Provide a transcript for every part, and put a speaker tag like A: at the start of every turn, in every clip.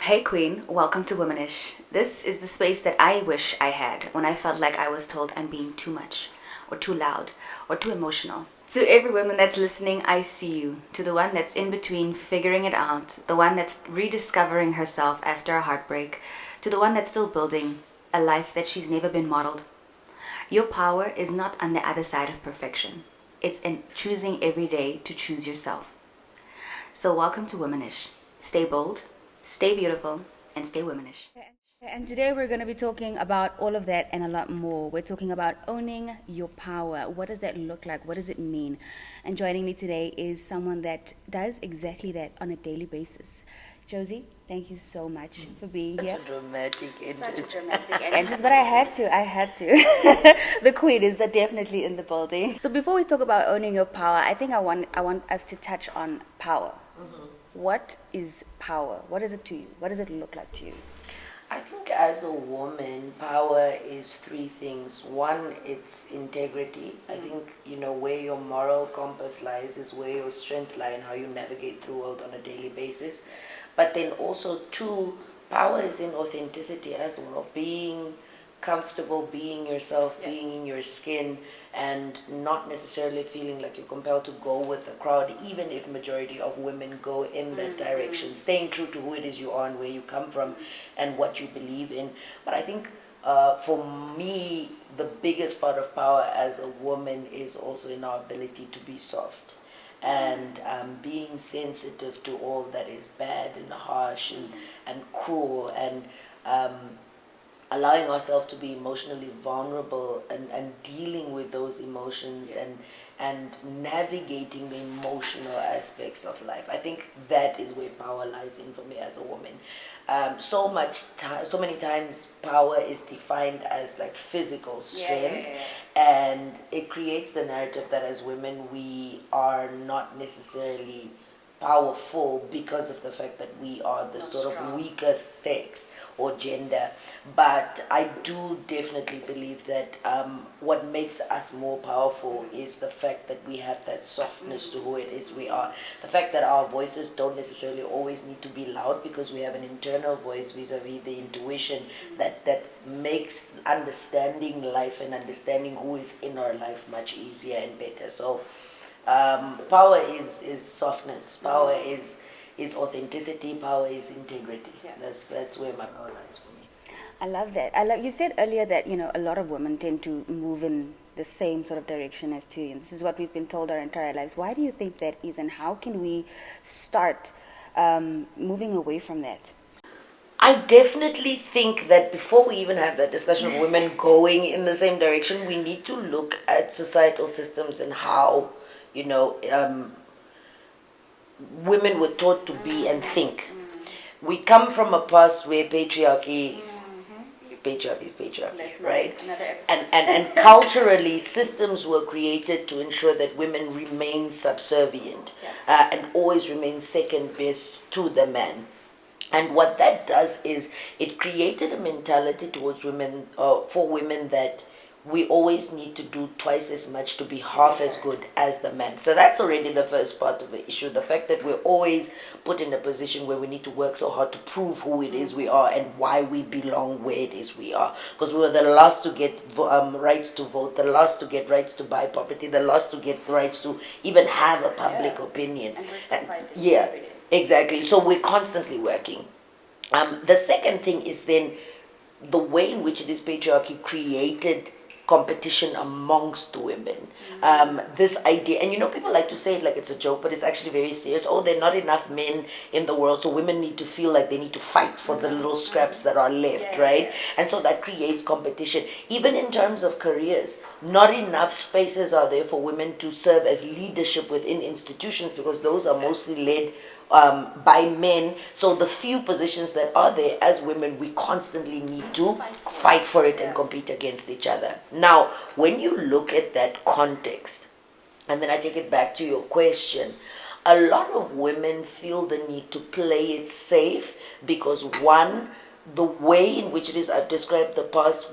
A: Hey Queen, welcome to Womanish. This is the space that I wish I had when I felt like I was told I'm being too much, or too loud, or too emotional. To every woman that's listening, I see you. To the one that's in between figuring it out, the one that's rediscovering herself after a heartbreak, to the one that's still building a life that she's never been modeled. Your power is not on the other side of perfection. It's in choosing every day to choose yourself. So welcome to Womanish. Stay bold, stay beautiful, and stay womanish. And today we're going to be talking about all of that and a lot more. We're talking about owning your power. What does that look like? What does it mean? And joining me today is someone that does exactly that on a daily basis. Josy, thank you so much for being here.
B: Such a dramatic entrance.
A: Such a dramatic entrance, but I had to. The queen is definitely in the building. So before we talk about owning your power, I think I want us to touch on power. Mm-hmm. What is power? What is it to you? What does it look like to you?
B: I think as a woman, power is three things. One, it's integrity. I think, where your moral compass lies is where your strengths lie and how you navigate through the world on a daily basis. But then also, two, power is in authenticity as well. Being comfortable, being yourself, being in your skin, and not necessarily feeling like you're compelled to go with the crowd, even if majority of women go in that direction. Staying true to who it is you are and where you come from and what you believe in. But I think for me, the biggest part of power as a woman is also in our ability to be soft and being sensitive to all that is bad and harsh and cruel, and allowing ourselves to be emotionally vulnerable and dealing with those emotions and navigating the emotional aspects of life. I think that is where power lies in for me as a woman. So many times power is defined as like physical strength, and it creates the narrative that as women we are not necessarily powerful because of the fact that we are the sort of weaker sex or gender. But I do definitely believe that what makes us more powerful is the fact that we have that softness to who it is we are. The fact that our voices don't necessarily always need to be loud, because we have an internal voice vis-a-vis the intuition that makes understanding life and understanding who is in our life much easier and better. So power is softness. Power is authenticity. Power is integrity. That's where my power lies for me.
A: I love that. You said earlier that a lot of women tend to move in the same sort of direction as you, and this is what we've been told our entire lives. Why do you think that is, and how can we start moving away from that?
B: I definitely think that before we even have that discussion of women going in the same direction, we need to look at societal systems and how women were taught to be and think. We come from a past where patriarchy is patriarchy, right? And culturally, systems were created to ensure that women remain subservient and always remain second best to the man. And what that does is it created a mentality towards women, for women, that we always need to do twice as much to be half as good as the man. So that's already the first part of the issue. The fact that we're always put in a position where we need to work so hard to prove who it is we are and why we belong where it is we are. Because we were the last to get rights to vote, the last to get rights to buy property, the last to get rights to even have a public opinion. And exactly. So we're constantly working. The second thing is then the way in which this patriarchy created competition amongst women. This idea, and people like to say it like it's a joke, but it's actually very serious. Oh, there are not enough men in the world, so women need to feel like they need to fight for the little scraps that are left, right? And so that creates competition. Even in terms of careers, not enough spaces are there for women to serve as leadership within institutions, because those are mostly led by men. So the few positions that are there, as women, we constantly need to fight for it and compete against each other. Now, when you look at that context, and then I take it back to your question, a lot of women feel the need to play it safe because, one, the way in which it is, I've described the past,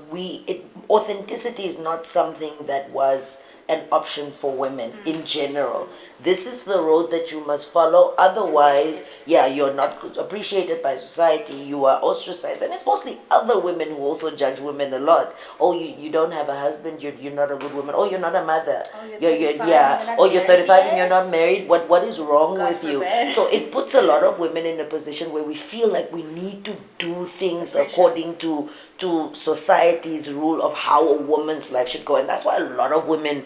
B: authenticity is not something that was an option for women in general. This is the road that you must follow. Otherwise, yeah, you're not appreciated by society. You are ostracized. And it's mostly other women who also judge women a lot. Oh, you don't have a husband. You're not a good woman. Oh, you're not a mother.
A: Oh,
B: You're 35 and you're not married. What is wrong
A: God
B: with you?
A: forbid.
B: So it puts a lot of women in a position where we feel like we need to do things according to society's rule of how a woman's life should go, and that's why a lot of women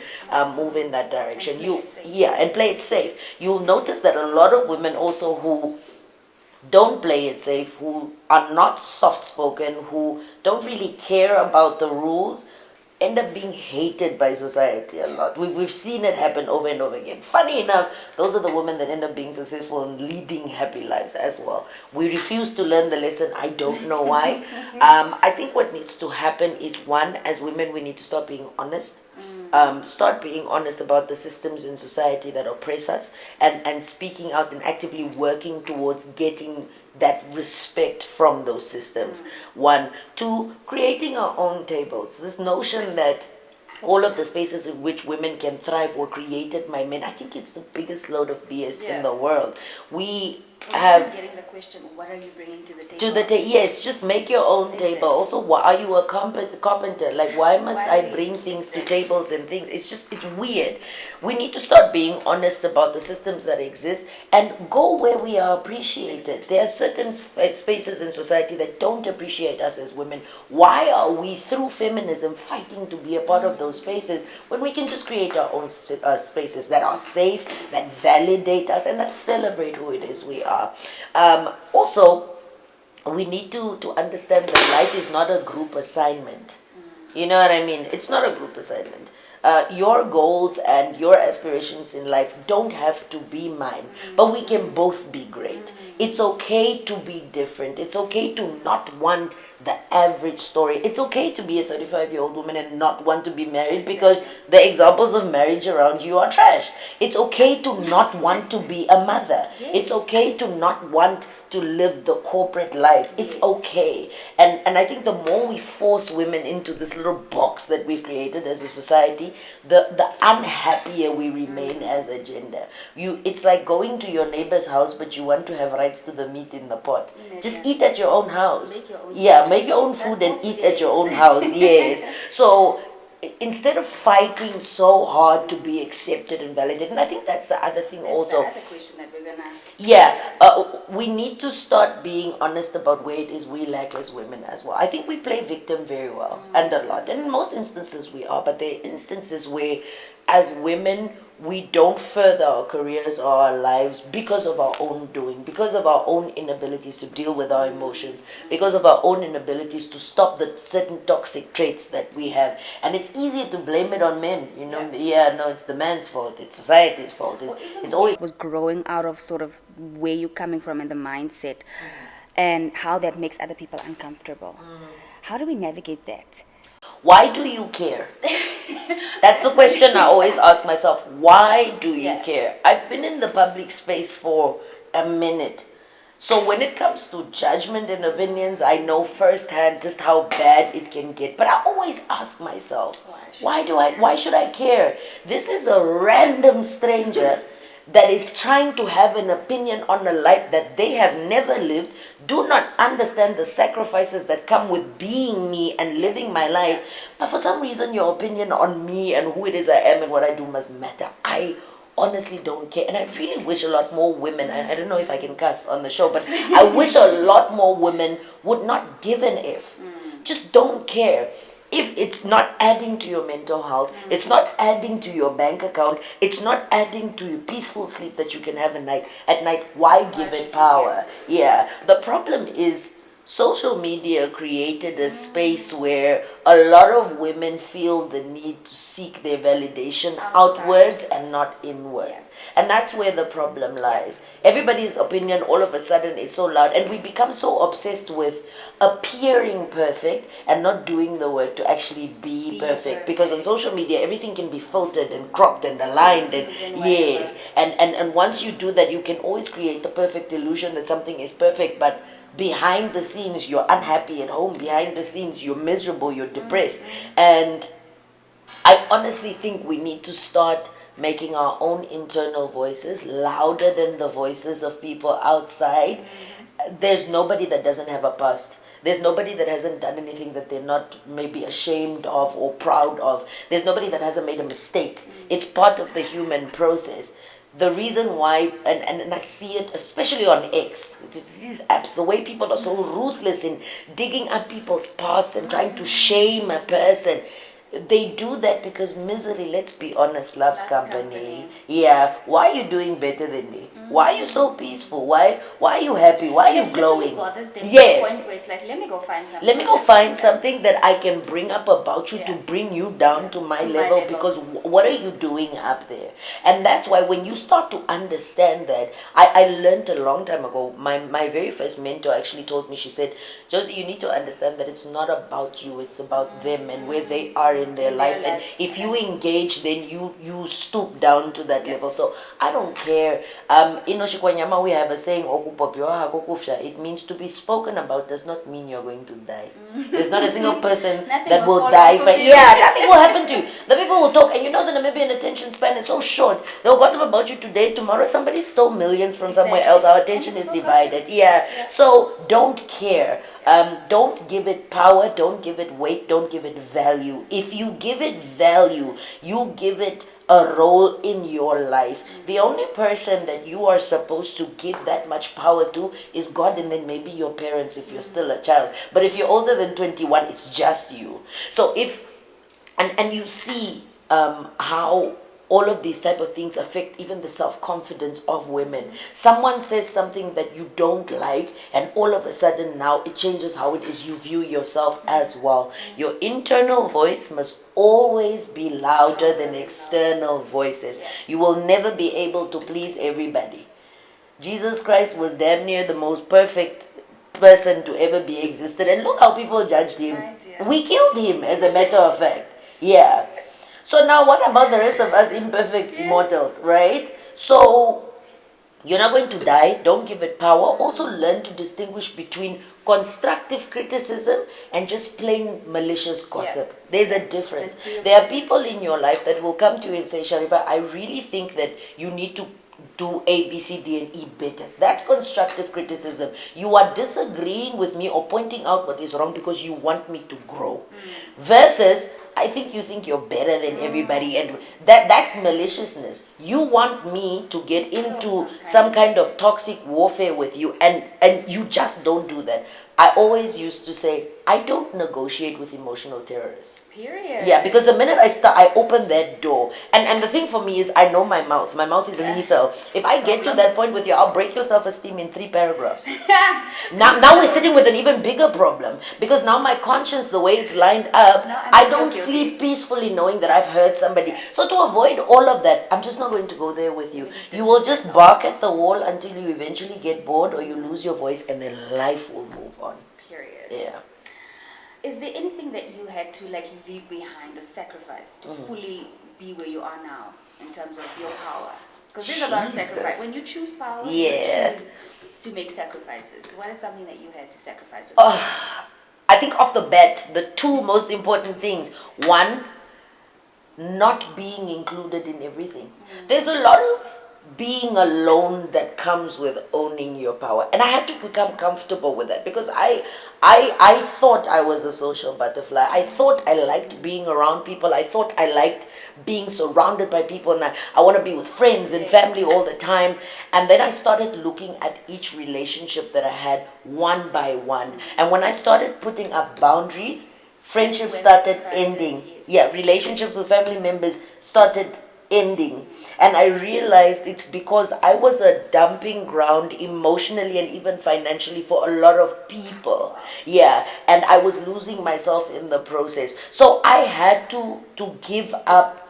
B: move in that direction. And play it safe. You'll notice that a lot of women also who don't play it safe, who are not soft spoken, who don't really care about the rules, end up being hated by society a lot. We've seen it happen over and over again. Funny enough, those are the women that end up being successful and leading happy lives as well. We refuse to learn the lesson. I don't know why. I think what needs to happen is, one, as women, we need to start being honest. Start being honest about the systems in society that oppress us, and speaking out and actively working towards getting that respect from those systems. One. Two, creating our own tables. This notion that all of the spaces in which women can thrive were created by men, I think it's the biggest load of BS in the world. We have
A: getting the question, what are you bringing to the table?
B: Yes, just make your own table. Also, why are you a carpenter? Like, why must I bring things to tables and things? It's weird. We need to start being honest about the systems that exist and go where we are appreciated. There are certain spaces in society that don't appreciate us as women. Why are we, through feminism, fighting to be a part of those spaces when we can just create our own spaces that are safe, that validate us, and that celebrate who it is we are? Also, we need to understand that life is not a group assignment. You know what I mean? It's not a group assignment. Your goals and your aspirations in life don't have to be mine, but we can both be great. It's okay to be different. It's okay to not want the average story. It's okay to be a 35-year-old woman and not want to be married because the examples of marriage around you are trash. It's okay to not want to be a mother. It's okay to not want to live the corporate life. It's okay. And I think the more we force women into this little box that we've created as a society, the unhappier we remain as a gender. It's like going to your neighbor's house, but you want to have rights to the meat in the pot. Just eat at your own house. Make your own food and eat at your own house. Yes. So instead of fighting so hard to be accepted and validated, and I think that's the other thing also.
A: That's the other question that we're gonna.
B: We need to start being honest about where it is we lack as women as well. I think we play victim very well and a lot, and in most instances we are, but there are instances where as women we don't further our careers or our lives because of our own doing, because of our own inabilities to deal with our emotions, because of our own inabilities to stop the certain toxic traits that we have. And it's easier to blame it on men, you know. It's the man's fault, it's society's fault. It's always
A: was growing out of sort of where you're coming from and the mindset and how that makes other people uncomfortable. How do we navigate that?
B: Why do you care? That's the question I always ask myself. Why do you care? I've been in the public space for a minute. So when it comes to judgment and opinions, I know firsthand just how bad it can get. But I always ask myself, why should I care? This is a random stranger that is trying to have an opinion on a life that they have never lived, do not understand the sacrifices that come with being me and living my life. But for some reason, your opinion on me and who it is I am and what I do must matter. I honestly don't care. And I really wish a lot more women, I don't know if I can cuss on the show, but I wish a lot more women would not give an F. Just don't care. If it's not adding to your mental health, it's not adding to your bank account, it's not adding to your peaceful sleep that you can have at night, why give it power? Yeah. The problem is social media created a space where a lot of women feel the need to seek their validation outwards and not inwards. And that's where the problem lies. Everybody's opinion all of a sudden is so loud, and we become so obsessed with appearing perfect and not doing the work to actually be perfect. Because on social media, everything can be filtered and cropped and aligned. And once you do that, you can always create the perfect illusion that something is perfect, but behind the scenes you're unhappy at home. Behind the scenes you're miserable, you're depressed. And I honestly think we need to start making our own internal voices louder than the voices of people outside. There's nobody that doesn't have a past. There's nobody that hasn't done anything that they're not maybe ashamed of or proud of. There's nobody that hasn't made a mistake. It's part of the human process. The reason why, and I see it especially on X, these apps, the way people are so ruthless in digging up people's past and trying to shame a person. They do that because misery, let's be honest, loves company. Yeah. Why are you doing better than me? Why are you so peaceful? Why are you happy? Why are you glowing?
A: Bothers them
B: Yes.
A: to the point where it's like, let me go find something.
B: Let me go find something that I can bring up about you to
A: Yeah.
B: bring you down to my
A: To my
B: level,
A: level.
B: because what are you doing up there? And that's why when you start to understand that, I learned a long time ago, my very first mentor actually told me, she said, Josy, you need to understand that it's not about you, it's about them and where they are in their life. And if you engage, then you stoop down to that level. So I don't care. In Oshikwanyama we have a saying, it means to be spoken about does not mean you're going to die. There's not a single person that will die. Nothing will happen to you. The people will talk, and you know the Namibian attention span is so short. They'll gossip about you today, tomorrow somebody stole millions from somewhere else. Our attention is divided. So don't care. Don't give it power, don't give it weight, don't give it value. If you give it value, you give it a role in your life. The only person that you are supposed to give that much power to is God, and then maybe your parents if you're still a child. But if you're older than 21, it's just you. So if and you see how all of these type of things affect even the self-confidence of women. Someone says something that you don't like, and all of a sudden now it changes how it is you view yourself as well. Your internal voice must always be louder than external voices. You will never be able to please everybody. Jesus Christ was damn near the most perfect person to ever be existed, and look how people judged him. We killed him, as a matter of fact. Yeah. So now what about the rest of us imperfect mortals, right? So you're not going to die. Don't give it power. Also learn to distinguish between constructive criticism and just plain malicious gossip. There's a difference. There are people in your life that will come to you and say, Sharifa, I really think that you need to do A, B, C, D, and E better. That's constructive criticism. You are disagreeing with me or pointing out what is wrong because you want me to grow. Versus, I think you think you're better than everybody, and that's maliciousness. You want me to get into some kind of toxic warfare with you, and you just don't do that. I always used to say, I don't negotiate with emotional terrorists.
A: Period.
B: Yeah, because the minute I open that door, and the thing for me is I know my mouth. My mouth is lethal. If I get to that point with you, I'll break your self-esteem in 3 paragraphs. Now we're sitting with an even bigger problem, because now my conscience, the way it's lined up, I don't sleep peacefully knowing that I've hurt somebody. So to avoid all of that, I'm just not going to go there with you. You will just bark at the wall until you eventually get bored or you lose your voice, and then life will move on.
A: Period.
B: Yeah.
A: Is there anything that you had to leave behind or sacrifice to fully be where you are now in terms of your power? Because there's a lot of sacrifice. When you choose power, you choose to make sacrifices. What is something that you had to sacrifice?
B: I think off the bat, the 2 most important things. 1, not being included in everything. There's a lot of being alone that comes with owning your power, and I had to become comfortable with that, because I thought I was a social butterfly. I thought I liked being around people. I thought I liked being surrounded by people, and I want to be with friends and family all the time. And then I started looking at each relationship that I had one by one, and when I started putting up boundaries, friendships started ending. Relationships with family members started ending, and I realized it's because I was a dumping ground emotionally and even financially for a lot of people. And I was losing myself in the process. So I had to give up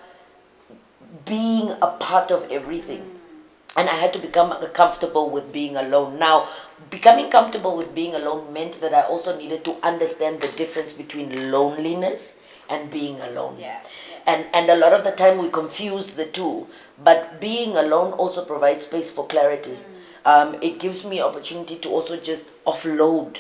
B: being a part of everything, and I had to become comfortable with being alone. Now, becoming comfortable with being alone meant that I also needed to understand the difference between loneliness and being alone. And a lot of the time we confuse the 2, but being alone also provides space for clarity. It gives me opportunity to also just offload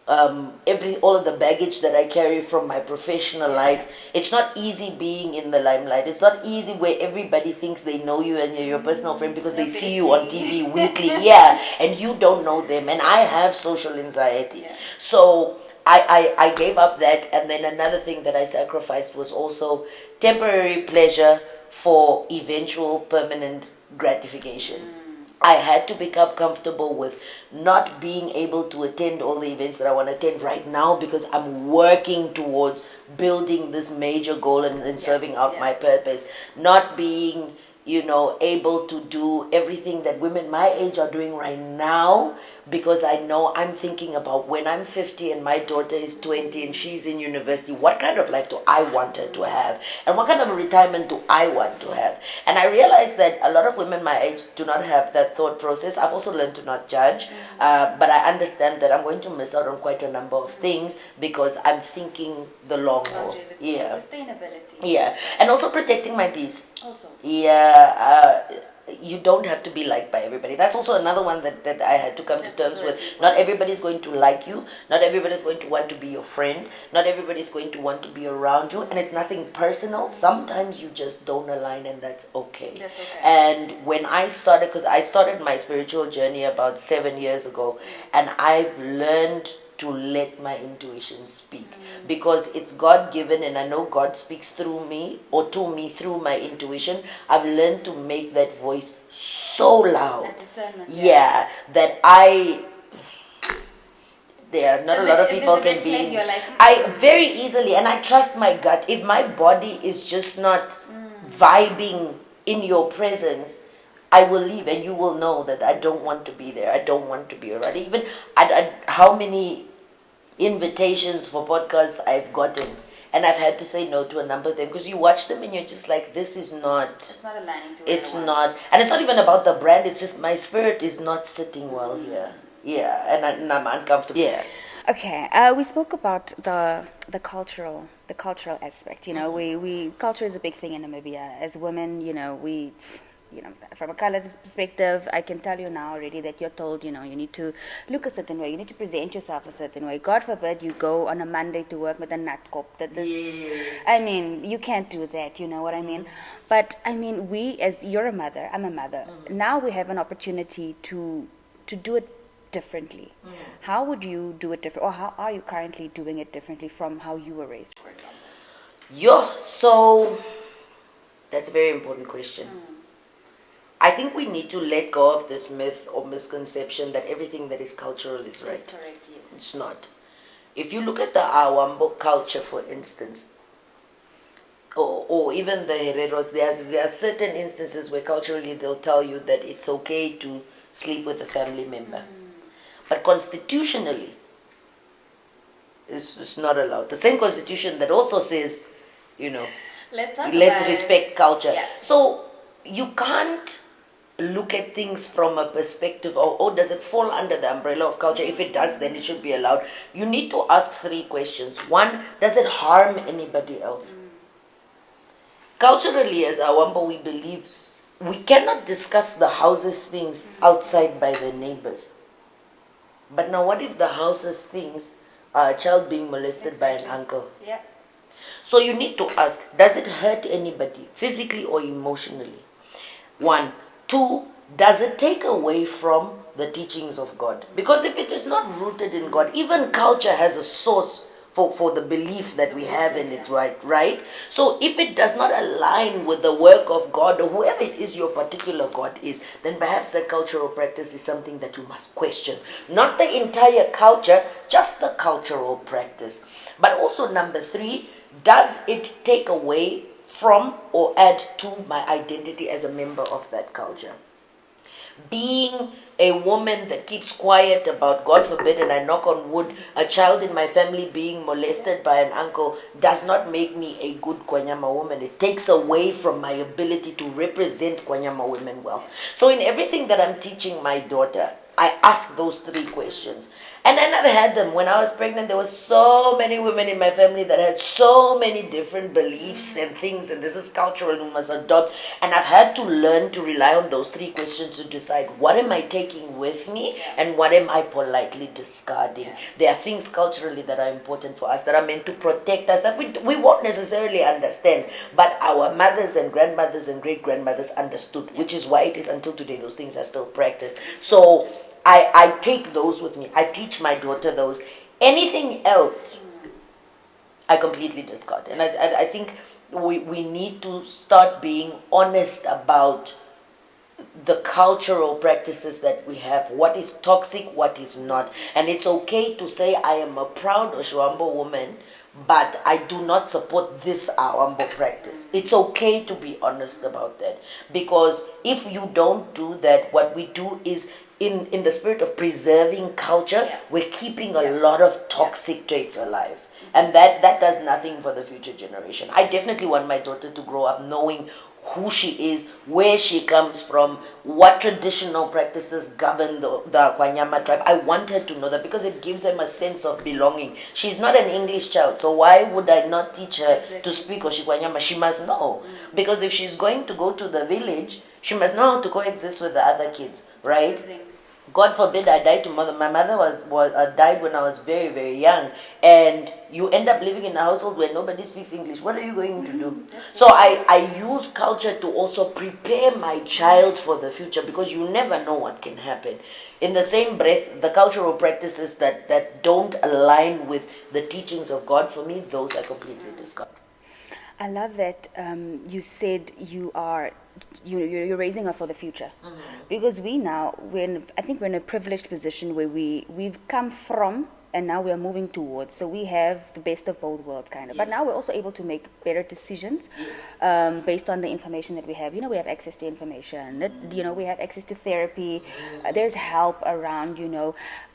B: all of the baggage that I carry from my professional life. It's not easy being in the limelight. It's not easy where everybody thinks they know you and you're your personal friend because they see you on TV weekly, and you don't know them. And I have social anxiety, so I gave up that. And then another thing that I sacrificed was also temporary pleasure for eventual permanent gratification. I had to become comfortable with not being able to attend all the events that I want to attend right now because I'm working towards building this major goal and serving out my purpose. Not being, able to do everything that women my age are doing right now because I know I'm thinking about when I'm 50 and my daughter is 20 and she's in university, what kind of life do I want her to have? And what kind of a retirement do I want to have? And I realized that a lot of women my age do not have that thought process. I've also learned to not judge, but I understand that I'm going to miss out on quite a number of things because I'm thinking the long haul. Sustainability. And also protecting my peace. You don't have to be liked by everybody. That's also another one that I had to come to terms with. Not everybody's going to like you. Not everybody's going to want to be your friend. Not everybody's going to want to be around you. And it's nothing personal. Sometimes you just don't align, and that's okay. And when I started, because I started my spiritual journey about 7 years ago, and I've learned to let my intuition speak because it's God-given, and I know God speaks through me or to me through my intuition. I've learned to make that voice so loud, that not a lot of people can be. I very easily, and I trust my gut. If my body is just not vibing in your presence, I will leave, and you will know that I don't want to be there. I don't want to be around. Even how many invitations for podcasts I've gotten, and I've had to say no to a number of them because you watch them and you're just like, this is not. It's not aligning to. It's not, and it's not even about the brand. It's just my spirit is not sitting well here. And I'm uncomfortable.
A: Okay, we spoke about the cultural aspect. We culture is a big thing in Namibia. As women, we. From a colored perspective, I can tell you now already that you're told, you need to look a certain way, you need to present yourself a certain way. God forbid you go on a Monday to work with a nut cop. You can't do that, you know what I mean? But, you're a mother, I'm a mother. Now we have an opportunity to do it differently. How would you do it different, or how are you currently doing it differently from how you were raised, for example?
B: So that's a very important question. I think we need to let go of this myth or misconception that everything that is cultural is right.
A: That's correct, yes.
B: It's not. If you look at the Awambo culture, for instance, or even the Hereros, there are certain instances where culturally they'll tell you that it's okay to sleep with a family member. But constitutionally, it's not allowed. The same constitution that also says, let's respect culture. So you can't look at things from a perspective of, does it fall under the umbrella of culture? If it does, then it should be allowed. You need to ask 3 questions. 1, does it harm anybody else? Culturally, as Awambo, we believe we cannot discuss the house's things outside by the neighbors. But now what if the house's things are a child being molested by an uncle? So you need to ask, does it hurt anybody, physically or emotionally? 1. 2, does it take away from the teachings of God? Because if it is not rooted in God, even culture has a source for the belief that we have in it, right? So if it does not align with the work of God or whoever it is your particular God is, then perhaps that cultural practice is something that you must question. Not the entire culture, just the cultural practice. But also number 3, does it take away from or add to my identity as a member of that culture? Being a woman that keeps quiet about, God forbid, and I knock on wood, a child in my family being molested by an uncle does not make me a good Kwanyama woman. It takes away from my ability to represent Kwanyama women well. So in everything that I'm teaching my daughter, I ask those 3 questions. And I never had them. When I was pregnant, there were so many women in my family that had so many different beliefs and things, and this is cultural and we must adopt. And I've had to learn to rely on those three questions to decide what am I taking with me and what am I politely discarding. There are things culturally that are important for us, that are meant to protect us, that we won't necessarily understand, but our mothers and grandmothers and great-grandmothers understood, which is why it is until today those things are still practiced. So I take those with me. I teach my daughter those. Anything else, I completely discard. And I think we need to start being honest about the cultural practices that we have. What is toxic, what is not. And it's okay to say, I am a proud Oshwambo woman, but I do not support this Awambo practice. It's okay to be honest about that. Because if you don't do that, what we do is, in the spirit of preserving culture, we're keeping a lot of toxic traits alive. And that does nothing for the future generation. I definitely want my daughter to grow up knowing who she is, where she comes from, what traditional practices govern the Kwanyama tribe. I want her to know that because it gives them a sense of belonging. She's not an English child, so why would I not teach her to speak Oshikwanyama? She must know. Because if she's going to go to the village, she must know how to coexist with the other kids, right? God forbid I die tomorrow. My mother died when I was very, very young. And you end up living in a household where nobody speaks English. What are you going to do? So I use culture to also prepare my child for the future, because you never know what can happen. In the same breath, the cultural practices that don't align with the teachings of God, for me, those are completely discarded.
A: I love that you said you're raising her for the future, because I think we're in a privileged position where we've come from and now we're moving towards. So we have the best of both worlds, kind of. But now we're also able to make better decisions based on the information that we have. We have access to information. We have access to therapy. There's help around.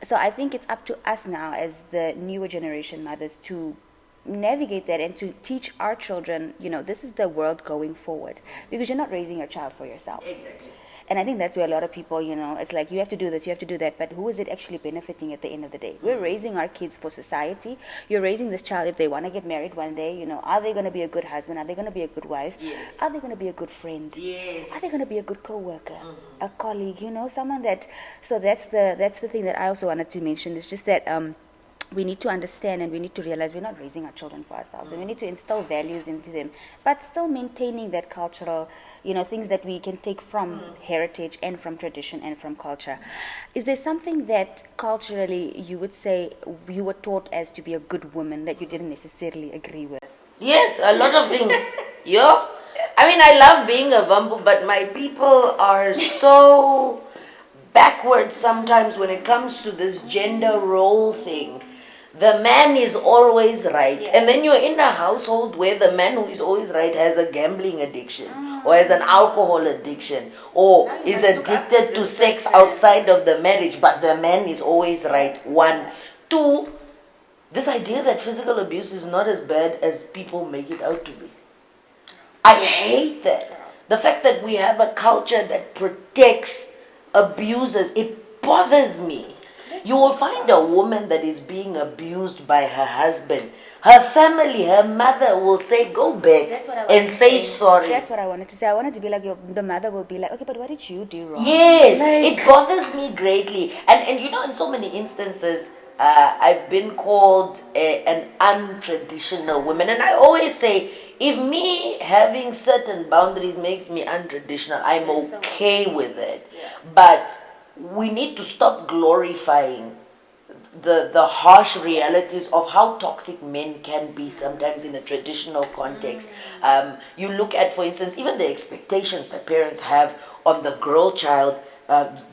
A: So I think it's up to us now as the newer generation mothers to navigate that and to teach our children, this is the world going forward, because you're not raising your child for yourself.
B: Exactly.
A: And I think that's where a lot of people, it's like, you have to do this, you have to do that, but who is it actually benefiting at the end of the day? We're raising our kids for society. You're raising this child if they want to get married one day. Are they going to be a good husband? Are they going to be a good wife?
B: Yes.
A: Are they going to be a good friend?
B: Yes.
A: Are they going to be a good co-worker, a colleague, someone that, so that's the thing that I also wanted to mention. It's just that we need to understand and we need to realize we're not raising our children for ourselves, and we need to instill values into them, but still maintaining that cultural, things that we can take from heritage and from tradition and from culture. Is there something that culturally you would say you were taught as to be a good woman that you didn't necessarily agree with?
B: Yes, a lot of things. I love being a Vambu, but my people are so backwards sometimes when it comes to this gender role thing. The man is always right. And then you're in a household where the man who is always right has a gambling addiction or has an alcohol addiction or is addicted to sex outside of the marriage, but the man is always right. 1. 2, this idea that physical abuse is not as bad as people make it out to be. I hate that. The fact that we have a culture that protects abusers, it bothers me. You will find a woman that is being abused by her husband. Her family, her mother will say, go back and say sorry.
A: That's what I wanted to say. I wanted to be like, the mother will be like, okay, but what did you do wrong?
B: Yes, it bothers me greatly. And in so many instances, I've been called an untraditional woman. And I always say, if me having certain boundaries makes me untraditional, I'm okay with it. But we need to stop glorifying the harsh realities of how toxic men can be sometimes in a traditional context. You look at, for instance, even the expectations that parents have on the girl child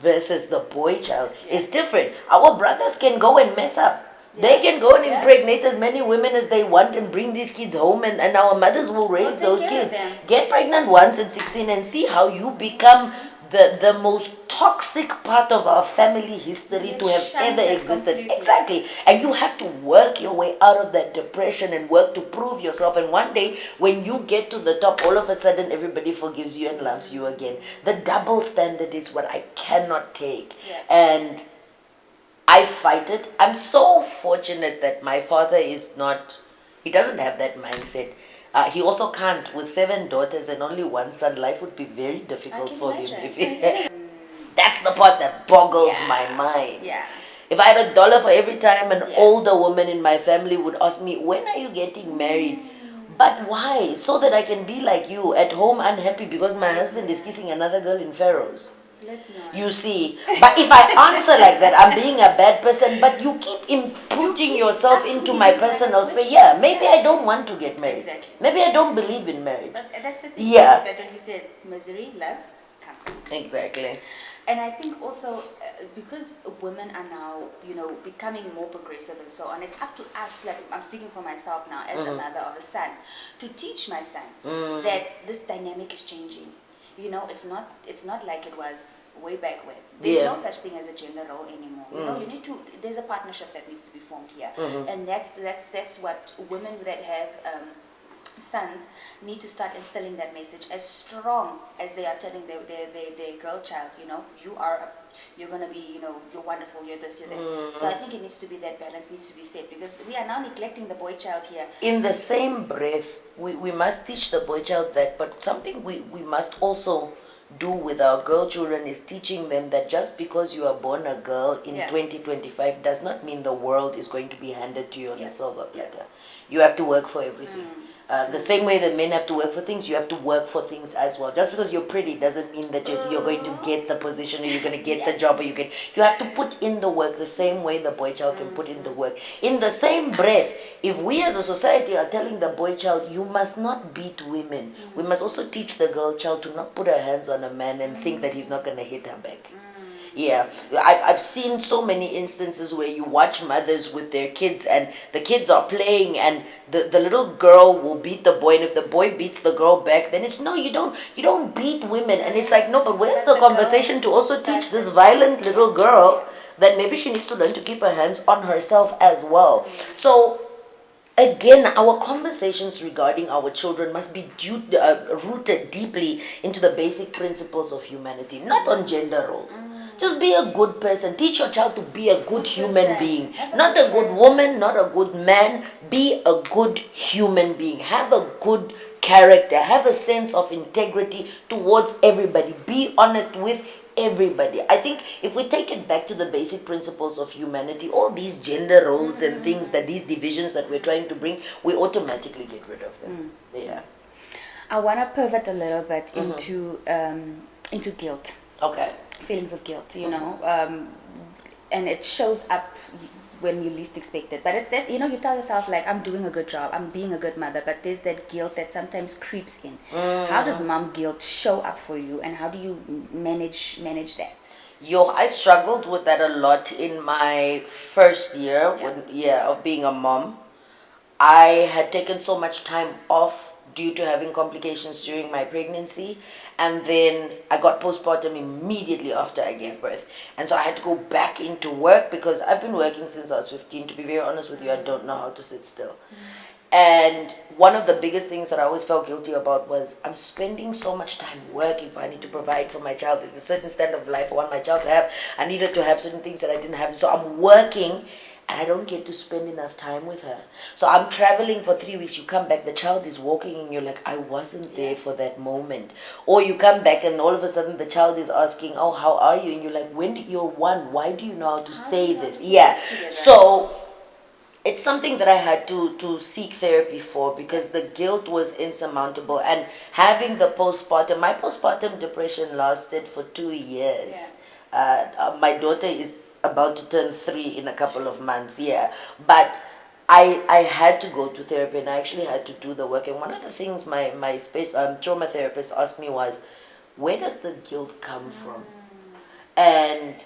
B: versus the boy child is different. Our brothers can go and mess up. They can go and impregnate as many women as they want and bring these kids home, and our mothers will raise those kids. Get pregnant once at 16 and see how you become the most toxic part of our family history to have ever existed. Completely. Exactly. And you have to work your way out of that depression and work to prove yourself. And one day, when you get to the top, all of a sudden everybody forgives you and loves you again. The double standard is what I cannot take. And I fight it. I'm so fortunate that my father he doesn't have that mindset. He also can't. With 7 daughters and only 1 son, life would be very difficult for him. That's the part that boggles my mind.
A: Yeah.
B: If I had $1 for every time an older woman in my family would ask me, when are you getting married? But why? So that I can be like you, at home unhappy because my husband is kissing another girl in Pharaohs.
A: Let's not.
B: You see, but if I answer like that, I'm being a bad person. But you keep inputting yourself into my personal space. Yeah, maybe I don't want to get married.
A: Exactly.
B: Maybe I don't believe in marriage.
A: But that's the thing.
B: Yeah.
A: But when you said misery loves company.
B: Exactly.
A: And I think also because women are now, becoming more progressive and so on, it's up to us, like I'm speaking for myself now as a mother of a son, to teach my son that this dynamic is changing. It's not like it was way back when. There's no such thing as a gender role anymore. There's a partnership that needs to be formed here. And that's what women that have sons need to start instilling that message as strong as they are telling their girl child, you're going to be, you're wonderful, you're this, you're that. So I think it needs to be that balance needs to be set, because we are now neglecting the boy child here.
B: In the same breath, we must teach the boy child that, but something we must also do with our girl children is teaching them that just because you are born a girl in 2025 does not mean the world is going to be handed to you on a silver platter. You have to work for everything. The same way that men have to work for things, you have to work for things as well. Just because you're pretty doesn't mean that you're going to get the position, or you're going to get the job, or you have to put in the work the same way the boy child can put in the work. In the same breath, if we as a society are telling the boy child, you must not beat women, we must also teach the girl child to not put her hands on a man and think that he's not going to hit her back. Yeah, I've seen so many instances where you watch mothers with their kids and the kids are playing and the little girl will beat the boy, and if the boy beats the girl back, then it's, no, you don't beat women. And it's like, no, but where's the conversation to also teach this violent little girl that maybe she needs to learn to keep her hands on herself as well? So again, our conversations regarding our children must be rooted deeply into the basic principles of humanity, not on gender roles. Just be a good person. Teach your child to be a good human being. Not a good woman, not a good man. Be a good human being. Have a good character. Have a sense of integrity towards everybody. Be honest with everybody. I think if we take it back to the basic principles of humanity, all these gender roles and things, that these divisions that we're trying to bring, we automatically get rid of them. Yeah.
A: I want to pivot a little bit into guilt.
B: Okay.
A: Feelings of guilt, and it shows up when you least expect it. But it's that, you tell yourself, like, I'm doing a good job, I'm being a good mother, but there's that guilt that sometimes creeps in. How does mom guilt show up for you, and how do you manage that?
B: I struggled with that a lot in my first year of being a mom. I had taken so much time off due to having complications during my pregnancy, and then I got postpartum immediately after I gave birth, and so I had to go back into work because I've been working since I was 15. To be very honest with you, I don't know how to sit still. And one of the biggest things that I always felt guilty about was, I'm spending so much time working, I need to provide for my child. There's a certain standard of life I want my child to have. I needed to have certain things that I didn't have, so I'm working and I don't get to spend enough time with her. So I'm traveling for 3 weeks. You come back, the child is walking, and you're like, I wasn't there for that moment. Or you come back and all of a sudden the child is asking, oh, how are you? And you're like, when did you're one? Why do you know how to say this? Yeah. So it's something that I had to seek therapy for, because the guilt was insurmountable. And having the my postpartum depression lasted for 2 years. My daughter is about to turn 3 in a couple of months, but I had to go to therapy, and I actually had to do the work. And one of the things my trauma therapist asked me was, where does the guilt come from? And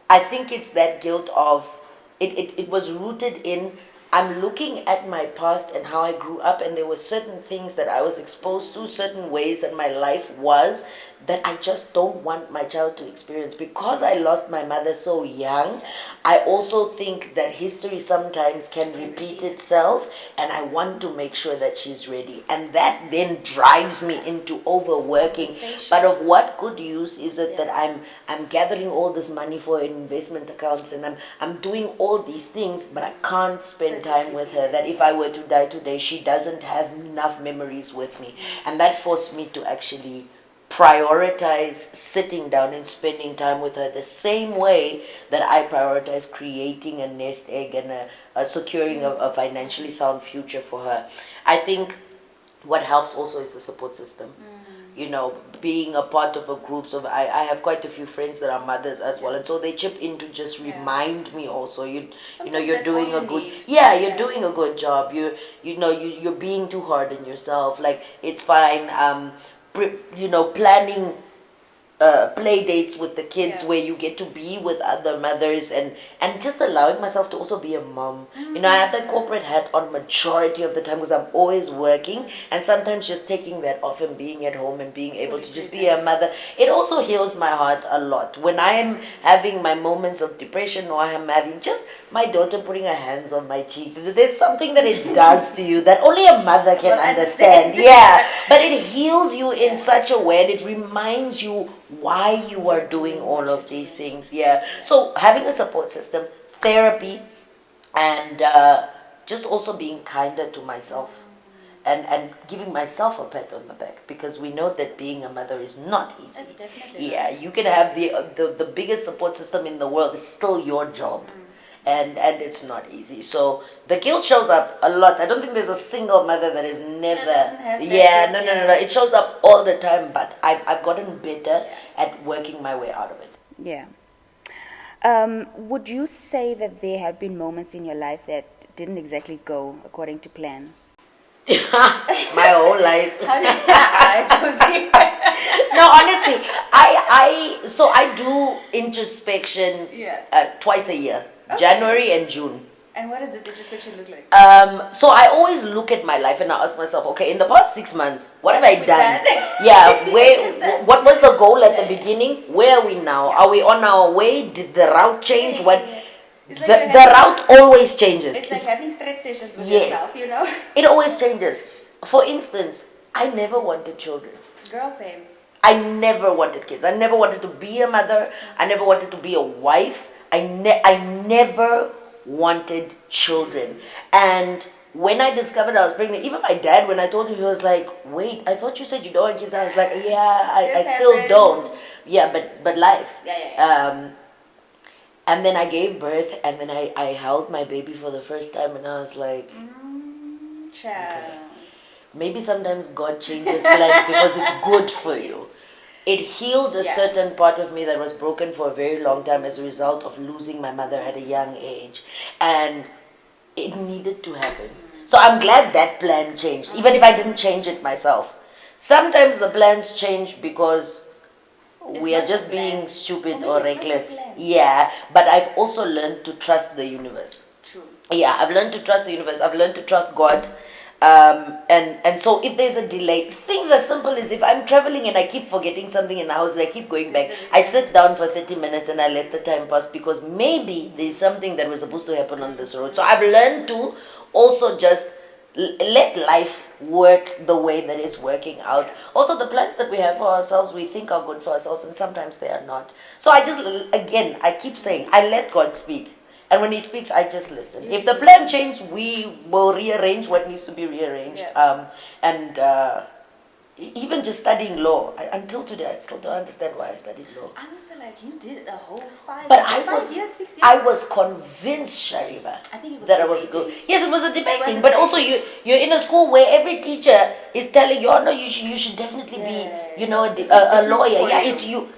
B: I think it's that guilt of it was rooted in, I'm looking at my past and how I grew up, and there were certain things that I was exposed to, certain ways that my life was, that I just don't want my child to experience. Because I lost my mother so young, I also think that history sometimes can repeat itself, and I want to make sure that she's ready. And that then drives me into overworking. But of what good use is it that I'm gathering all this money for investment accounts, and I'm doing all these things, but I can't spend time with her, that if I were to die today, she doesn't have enough memories with me. And that forced me to actually prioritize sitting down and spending time with her the same way that I prioritize creating a nest egg and securing a financially sound future for her. I think what helps also is the support system. You know, being a part of a group. So I have quite a few friends that are mothers as well, and so they chip in to just remind me also, you know, you're doing a good you're doing a good job. You're being too hard on yourself. Like, it's fine. Planning play dates with the kids where you get to be with other mothers, and just allowing myself to also be a mom. You know, I have that corporate hat on majority of the time because I'm always working, and sometimes just taking that off and being at home and being able to just be a mother, it also heals my heart a lot. When I am having my moments of depression, or I am having just my daughter putting her hands on my cheeks, there's something that it does to you that only a mother can understand. Yeah, but it heals you in such a way, and it reminds you why you are doing all of these things. So having a support system, therapy, and just also being kinder to myself, and giving myself a pat on the back, because we know that being a mother is not easy.
A: It's definitely
B: you can have the biggest support system in the world, it's still your job. And it's not easy. So the guilt shows up a lot. I don't think there's a single mother that is never. No. It shows up all the time. But I've gotten better at working my way out of it.
A: Yeah. Would you say that there have been moments in your life that didn't exactly go according to plan?
B: My whole life.
A: Josy.
B: No, honestly, I do introspection twice a year. Okay. January and June.
A: And what does this introspection look like?
B: So I always look at my life and I ask myself, okay, in the past 6 months, what have I done? What was the goal at the beginning? Where are we now? Are we on our way? Did the route change? The route always changes.
A: It's like having stretch sessions with yourself, you know?
B: It always changes. For instance, I never wanted children.
A: Girl, same.
B: I never wanted kids. I never wanted to be a mother. I never wanted to be a wife. I never wanted children. And when I discovered I was pregnant, even my dad, when I told him, he was like, wait, I thought you said you don't want kids. I was like, I still don't. Yeah, but life. And then I gave birth, and then I held my baby for the first time, and I was like, okay. Maybe sometimes God changes plans because it's good for you. It healed a certain part of me that was broken for a very long time as a result of losing my mother at a young age. And it needed to happen. So I'm glad that plan changed, even if I didn't change it myself. Sometimes the plans change because we are just being stupid or reckless. Yeah, but I've also learned to trust the universe.
A: True.
B: Yeah, I've learned to trust the universe. I've learned to trust God. And so if there's a delay, things as simple as if I'm traveling and I keep forgetting something in the house and I keep going back, I sit down for 30 minutes and I let the time pass because maybe there's something that was supposed to happen on this road. So I've learned to also just let life work the way that it's working out. Also, the plans that we have for ourselves, we think are good for ourselves, and sometimes they are not. So I keep saying, I let God speak. And when he speaks, I just listen. If the plan changes, we will rearrange what needs to be rearranged. Even just studying law, until today, I still don't understand why I studied law.
A: I'm also like, you did a whole 5
B: years, 6 years. I was convinced, Shariva, that I was good. Yes, it was a debating, but also you're in a school where every teacher is telling you, oh no, you should definitely be, a lawyer. Yeah, it's you.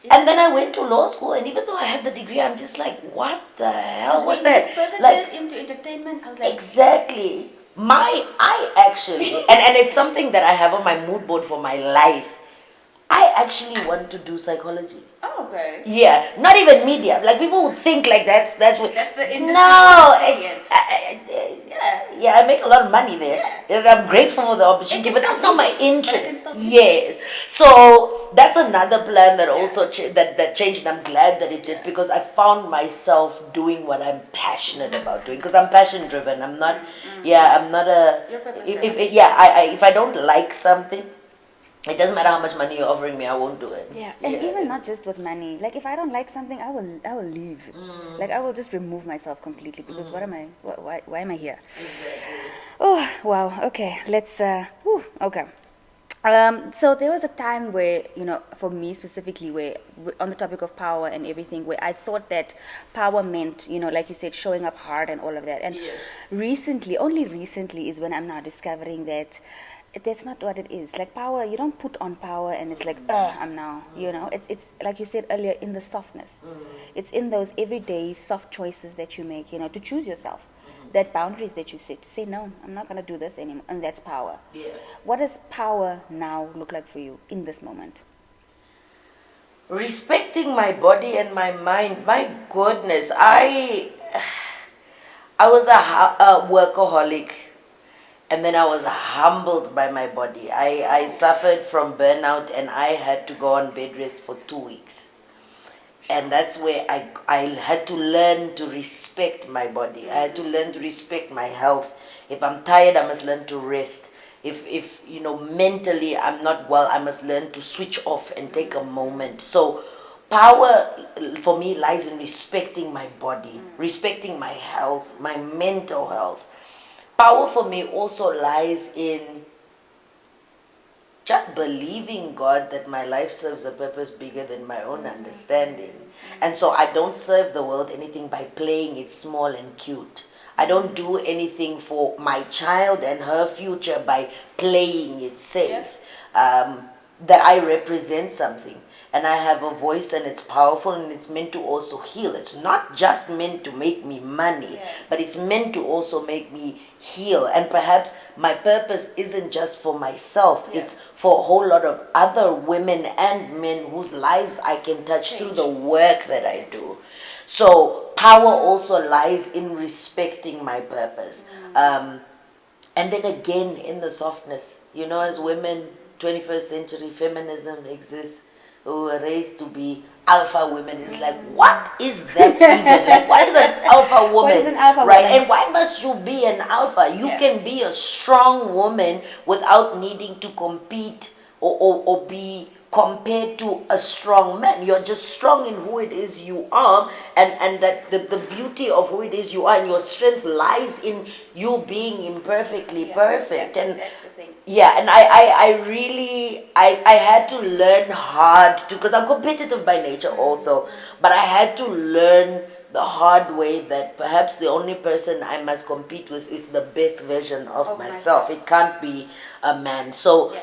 B: And then I went to law school, and even though I had the degree, I'm just like, what the hell was that?
A: Like into entertainment, I was like,
B: exactly. I actually, and it's something that I have on my mood board for my life. I actually want to do psychology.
A: Oh, Okay.
B: Yeah, not even media. Like people would think like that's what.
A: That's the industry.
B: No,
A: Yeah.
B: yeah, I make a lot of money there.
A: Yeah.
B: And I'm grateful for the opportunity, but that's not my interest.
A: still be
B: Yes, so that's another plan that also that changed. And I'm glad that it did because I found myself doing what I'm passionate about doing because I'm passion driven. I'm not. Yeah, I'm not a.
A: You're purpose
B: If I if I don't like something, it doesn't matter how much money you're offering me, I won't do it.
A: Yeah, and even not just with money. Like if I don't like something, I will leave. Like I will just remove myself completely because what am I? Why am I here?
B: Exactly.
A: Oh wow. Okay, let's. Okay. So there was a time where for me specifically, where on the topic of power and everything, where I thought that power meant like you said, showing up hard and all of that. And only recently, is when I'm now discovering that that's not what it is. Like power, you don't put on power and it's like, I'm now, it's like you said earlier, in the softness. It's in those everyday soft choices that you make, to choose yourself. That boundaries that you set, to say, no, I'm not going to do this anymore. And that's power.
B: Yeah.
A: What does power now look like for you in this moment?
B: Respecting my body and my mind. My goodness, I was a workaholic. And then I was humbled by my body. I suffered from burnout and I had to go on bed rest for 2 weeks. And that's where I had to learn to respect my body. I had to learn to respect my health. If I'm tired, I must learn to rest. If mentally I'm not well, I must learn to switch off and take a moment. So power for me lies in respecting my body, respecting my health, my mental health. Power for me also lies in just believing God that my life serves a purpose bigger than my own understanding. And so I don't serve the world anything by playing it small and cute. I don't do anything for my child and her future by playing it safe. That I represent something. And I have a voice and it's powerful and it's meant to also heal. It's not just meant to make me money, but it's meant to also make me heal. And perhaps my purpose isn't just for myself. It's for a whole lot of other women and men whose lives I can touch through the work that I do. So power also lies in respecting my purpose. And then again in the softness. As women, 21st century feminism exists. Who were raised to be alpha women. It's like, what is that even? Like, what is an alpha woman?
A: What is an alpha
B: right?
A: woman?
B: And why must you be an alpha? You can be a strong woman without needing to compete or be compared to a strong man. You're just strong in who it is you are, and that the beauty of who it is you are and your strength lies in you being imperfectly perfect. And
A: that's the thing.
B: and I really had to learn hard to, because I'm competitive by nature also, but I had to learn the hard way that perhaps the only person I must compete with is the best version of myself. It can't be a man. So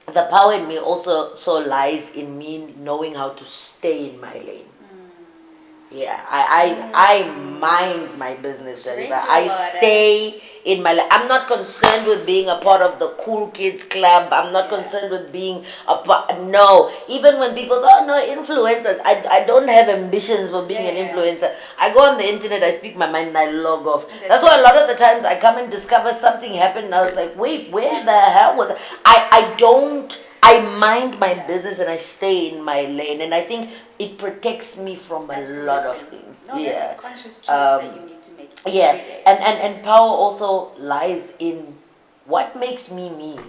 B: the power in me also lies in me knowing how to stay in my lane. I mind my business, Sharifa. I stay in my lane. I'm not concerned with being a part of the cool kids club. I'm not concerned with being a part. No. Even when people say, oh no, influencers. I don't have ambitions for being an influencer. I go on the internet, I speak my mind and I log off. That's why a lot of the times I come and discover something happened and I was like, wait, where the hell was I mind my business and I stay in my lane, and I think it protects me from a lot of things.
A: That's a conscious choice that you need to make.
B: And power also lies in what makes me me.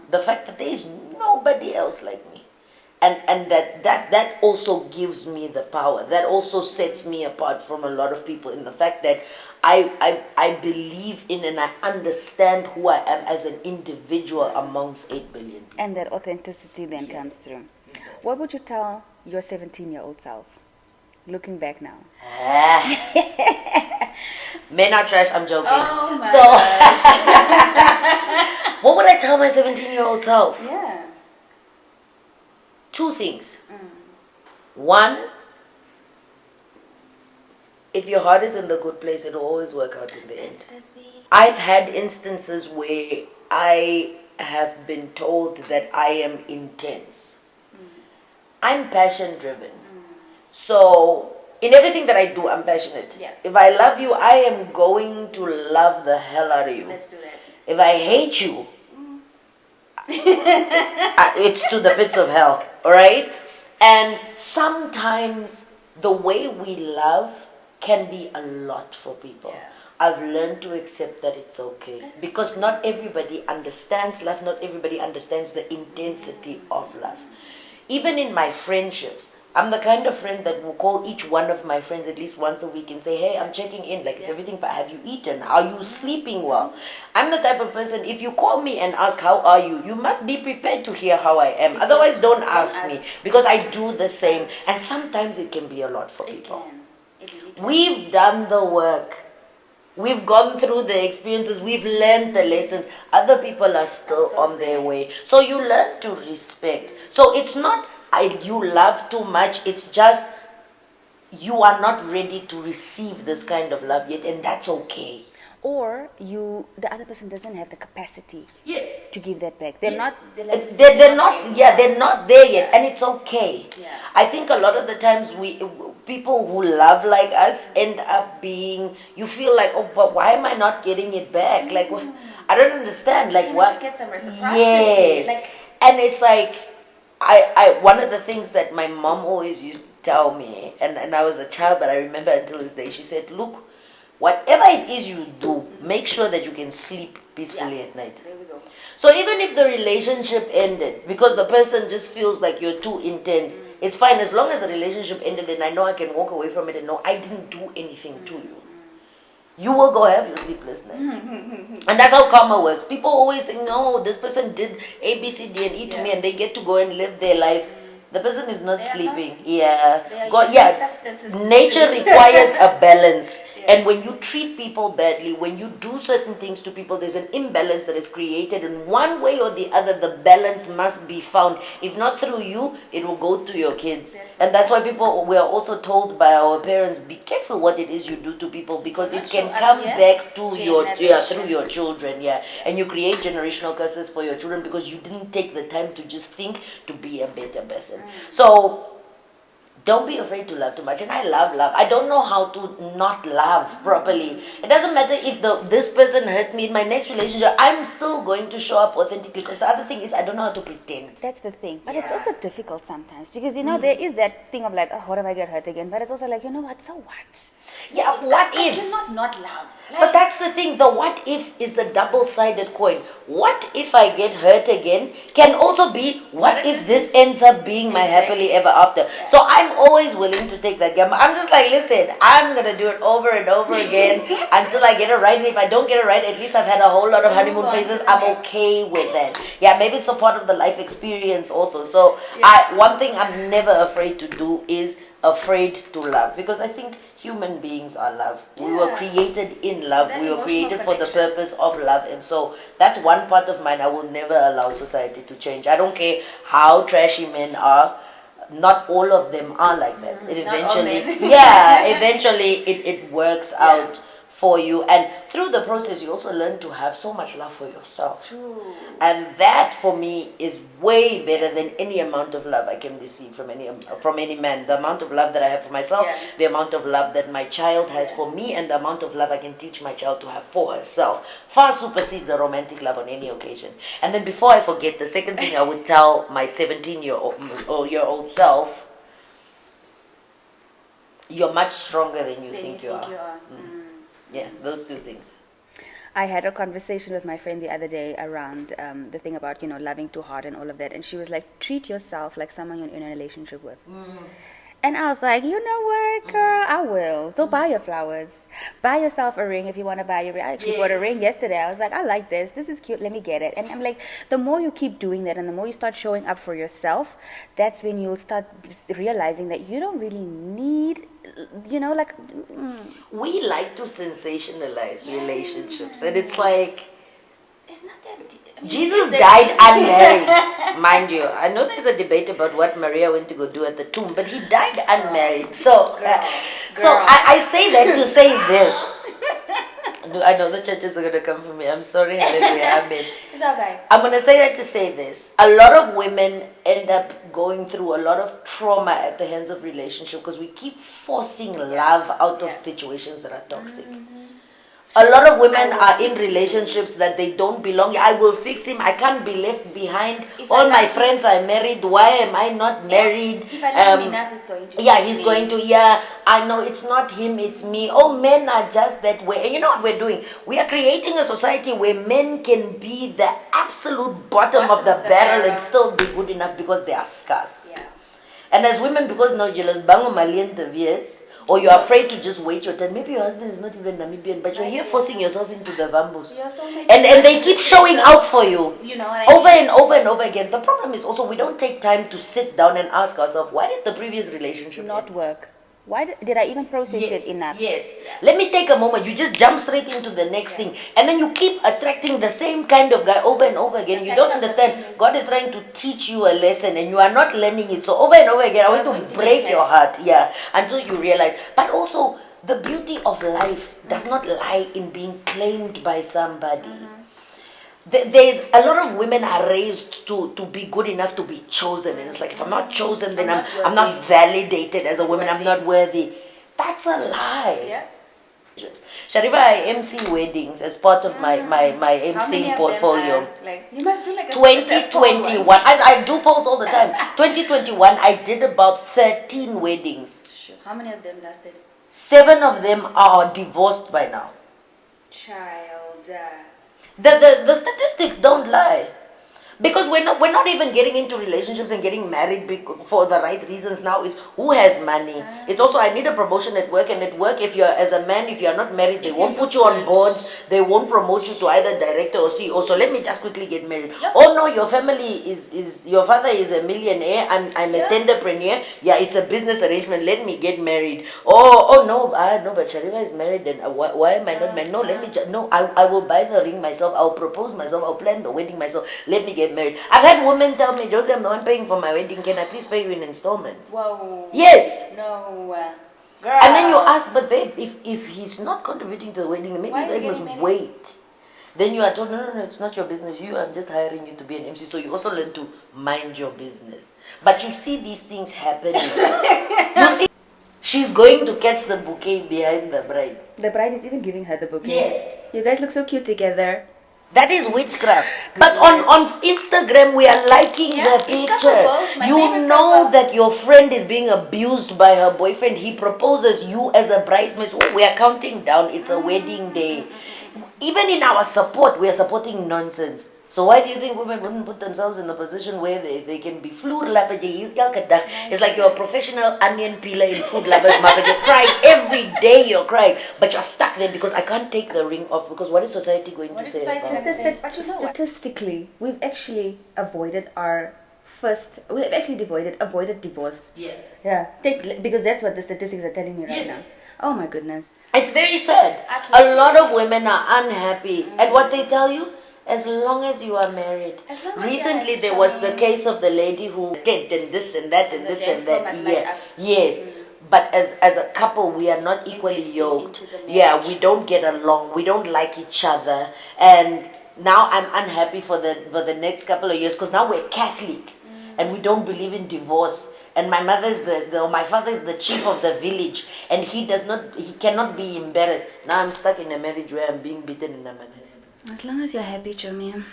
B: The fact that there is nobody else like me, and that also gives me the power. That also sets me apart from a lot of people in the fact that I believe in and I understand who I am as an individual amongst 8 billion people.
A: And that authenticity then comes through. Exactly. What would you tell your 17-year-old self, looking back now?
B: Men are trash, I'm joking.
A: Oh my
B: gosh. What would I tell my 17-year-old self? 2 things. 1, if your heart is in the good place, it'll always work out in the end. I've had instances where I have been told that I am intense. I'm passion driven. So in everything that I do, I'm passionate.
A: Yeah.
B: If I love you, I am going to love the hell out of you.
A: Let's do that.
B: If I hate you, it's to the pits of hell. All right? And sometimes the way we love can be a lot for people.
A: Yeah.
B: I've learned to accept that it's okay. Because not everybody understands love, not everybody understands the intensity of love. Even in my friendships, I'm the kind of friend that will call each one of my friends at least once a week and say, hey, I'm checking in. Like, is everything fine? Have you eaten? Are you sleeping well? I'm the type of person, if you call me and ask, how are you? You must be prepared to hear how I am. Otherwise, don't ask me. Because I do the same. And sometimes it can be a lot for people. We've done the work. We've gone through the experiences. We've learned the lessons. Other people are still on their way. So you learn to respect. So it's not you love too much. It's just you are not ready to receive this kind of love yet, and that's okay.
A: Or the other person doesn't have the capacity.
B: Yes.
A: To give that back. They're not.
B: They're not. Yeah, they're not there yet, and it's okay.
A: Yeah.
B: I think a lot of the times people who love like us end up being. You feel like, oh, but why am I not getting it back? Like, I don't understand. Like, what?
A: Get some reciprocity.
B: Yes. And it's like, I one of the things that my mom always used to tell me, and I was a child, but I remember until this day. She said, look, whatever it is you do, make sure that you can sleep peacefully at night.
A: There we go.
B: So even if the relationship ended because the person just feels like you're too intense, it's fine as long as the relationship ended and I know I can walk away from it and know I didn't do anything to you. You will go have your sleepless nights. And that's how karma works. People always think, no, this person did A, B, C, D, and E to me and they get to go and live their life. The person is not sleeping. Nature requires a balance. And when you treat people badly, when you do certain things to people, there's an imbalance that is created. In one way or the other, the balance must be found. If not through you, it will go to your kids. And that's why we are also told by our parents, be careful what it is you do to people, because it can come back to through your children. And you create generational curses for your children because you didn't take the time to just think to be a better person. So don't be afraid to love too much. And I love love. I don't know how to not love properly. It doesn't matter if this person hurt me in my next relationship. I'm still going to show up authentically, because the other thing is I don't know how to pretend.
A: That's the thing. But it's also difficult sometimes because, there is that thing of like, oh, what if I get hurt again? But it's also like, you know what? So what?
B: Yeah, what if?
A: I cannot not love.
B: But that's the thing. The what if is a double-sided coin. What if I get hurt again can also be what if this ends up being my happily ever after. So I'm always willing to take that gamble. I'm just like, listen, I'm going to do it over and over again until I get it right. And if I don't get it right, at least I've had a whole lot of honeymoon phases. I'm okay with that. Yeah, maybe it's a part of the life experience also. So one thing I'm never afraid to do is afraid to love, because I think human beings are love. We were created in love. We were created for the purpose of love. And so that's one part of mine I will never allow society to change. I don't care how trashy men are. Not all of them are like that. It eventually it works out for you, and through the process you also learn to have so much love for yourself. And that for me is way better than any amount of love I can receive from any man. The amount of love that I have for myself, the amount of love that my child has for me, and the amount of love I can teach my child to have for herself far supersedes a romantic love on any occasion. And then before I forget, the second thing I would tell my 17-year-old self, you're much stronger than you think you are. Yeah, those two things.
A: I had a conversation with my friend the other day around the thing about, loving too hard and all of that. And she was like, treat yourself like someone you're in a relationship with. And I was like, you know what, girl, I will. So buy your flowers. Buy yourself a ring if you want to buy your ring. I actually bought a ring yesterday. I was like, I like this. This is cute. Let me get it. And I'm like, the more you keep doing that and the more you start showing up for yourself, that's when you'll start realizing that you don't really need,
B: We like to sensationalize relationships. And it's like,
A: it's not that deep.
B: Jesus died unmarried, mind you. I know there's a debate about what Maria went to go do at the tomb, but he died unmarried. So I say that to say this. I know the churches are going to come for me. I'm sorry, hallelujah, amen.
A: It's okay.
B: I'm going to say that to say this. A lot of women end up going through a lot of trauma at the hands of relationship because we keep forcing love out of situations that are toxic. A lot of women are in relationships that they don't belong. I will fix him. I can't be left behind. All my friends are married. Why am I not married?
A: If I love him enough, he's going to.
B: Yeah, he's going to. Yeah, I know it's not him, it's me. Oh, men are just that way. And you know what we're doing? We are creating a society where men can be the absolute bottom of the barrel and still be good enough because they are scarce.
A: Yeah.
B: And as women, because now jealous, bango malien the years, or you're afraid to just wait your turn. Maybe your husband is not even Namibian, but you're here forcing yourself into the bambus. And they keep showing out for you.
A: You know what I mean?
B: Over and over and over again. The problem is also we don't take time to sit down and ask ourselves, why did the previous relationship
A: not work? Why did I even process it enough?
B: Yes. Let me take a moment. You just jump straight into the next thing. And then you keep attracting the same kind of guy over and over again. You don't understand. God is trying to teach you a lesson and you are not learning it. So over and over again, I want to break your heart. Yeah. Until you realize. But also, the beauty of life does not lie in being claimed by somebody. There's a lot of women are raised to be good enough to be chosen, and it's like if I'm not chosen, then I'm not validated as a woman. I'm not worthy. That's a lie.
A: Yeah.
B: Sharifa, I MC weddings as part of my MCing portfolio.
A: You must do like a
B: 2021. I do polls all the time. 2021, I did about 13 weddings.
A: Sure. How many of them lasted?
B: 7 of them are divorced by now.
A: Child.
B: The statistics don't lie. Because we're not even getting into relationships and getting married for the right reasons now. It's who has money. It's also I need a promotion at work, and at work if you're as a man, if you're not married, they won't put you on boards, they won't promote you to either director or CEO. So let me just quickly get married. Yep. Oh no, your family is your father is a millionaire, I'm a tenderpreneur. Yeah, it's a business arrangement. Let me get married. Oh no, but Sharifa is married, then why am I not married? No, let me I will buy the ring myself, I'll propose myself, I'll plan the wedding myself. Let me get married. I've had women tell me, Josy, I'm the one paying for my wedding. Can I please pay you in installments?
A: Whoa.
B: Yes.
A: No. Girl.
B: And then you ask, but babe, if he's not contributing to the wedding, maybe you guys must wait. Then you are told, no, it's not your business. I'm just hiring you to be an MC. So you also learn to mind your business. But you see these things happening. You see, she's going to catch the bouquet behind the bride.
A: The bride is even giving her the bouquet.
B: Yes.
A: You guys look so cute together.
B: That is witchcraft. But on Instagram, we are liking the picture. You know that your friend is being abused by her boyfriend. He proposes you as a bridesmaid. Oh, we are counting down. It's a wedding day. Even in our support, we are supporting nonsense. So why do you think women wouldn't put themselves in the position where they can be It's like you're a professional onion peeler in food lovers market. You're crying every day, you're crying. But you're stuck there because I can't take the ring off because what is society going to say about it?
A: Statistically, we've actually avoided avoided divorce. Yeah. Because that's what the statistics are telling me right now. Oh my goodness.
B: It's very sad. A lot of women are unhappy. And what they tell you? As long as you are married. Recently, there was the case of the lady who did and this and that and this and that. Yeah. Yes. But as a couple, we are not equally yoked. Yeah, we don't get along. We don't like each other. And now I'm unhappy for the next couple of years because now we're Catholic and we don't believe in divorce. And my mother is my father is the chief of the village, and he cannot be embarrassed. Now I'm stuck in a marriage where I'm being beaten in a manner.
A: As long as you're happy, Chomi.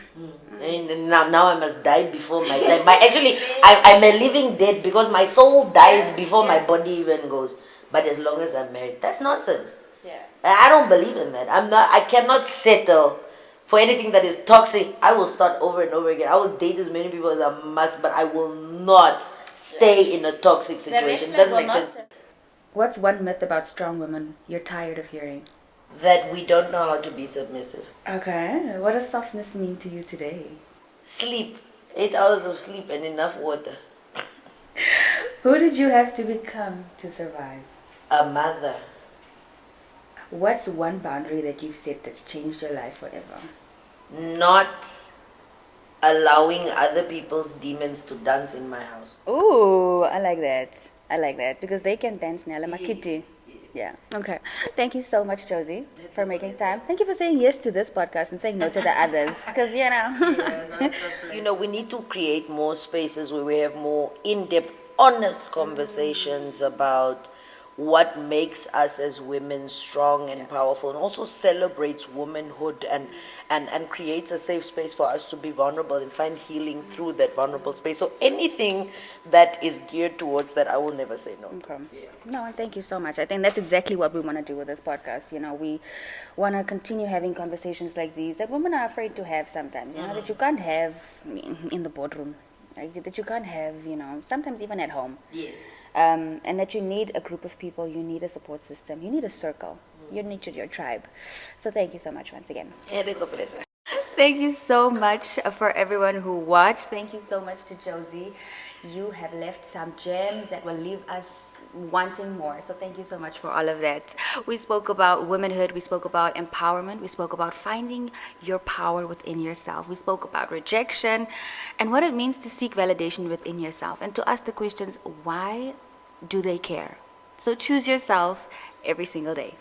B: And now I must die before my time. I'm a living dead because my soul dies before my body even goes. But as long as I'm married, that's nonsense.
A: Yeah.
B: I don't believe in that. I cannot settle for anything that is toxic. I will start over and over again. I will date as many people as I must, but I will not stay in a toxic situation. Doesn't make sense.
A: What's one myth about strong women you're tired of hearing?
B: That we don't know how to be submissive.
A: Okay. What does softness mean to you today?
B: Sleep. 8 hours of sleep and enough water.
A: Who did you have to become to survive?
B: A mother.
A: What's one boundary that you've set that's changed your life forever?
B: Not allowing other people's demons to dance in my house.
A: Ooh, I like that. Because they can dance now. Makiti. Yeah. Okay. Thank you so much, Josy, for making time. Thank you for saying yes to this podcast and saying no to the others. Because,
B: We need to create more spaces where we have more in-depth, honest conversations about what makes us as women strong and powerful, and also celebrates womanhood and creates a safe space for us to be vulnerable and find healing through that vulnerable space. So anything that is geared towards that, I will never say no.
A: Okay. No, and thank you so much. I think that's exactly what we want to do with this podcast. We want to continue having conversations like these that women are afraid to have sometimes, that you can't have in the boardroom, right? That you can't have, sometimes even at home.
B: Yes.
A: And that you need a group of people, you need a support system, you need a circle, you need your tribe. So thank you so much once again.
B: It is a pleasure.
A: Thank you so much for everyone who watched. Thank you so much to Josy. You have left some gems that will leave us wanting more. So thank you so much for all of that. We spoke about womanhood. We spoke about empowerment. We spoke about finding your power within yourself. We spoke about rejection and what it means to seek validation within yourself and to ask the questions, why do they care? So choose yourself every single day.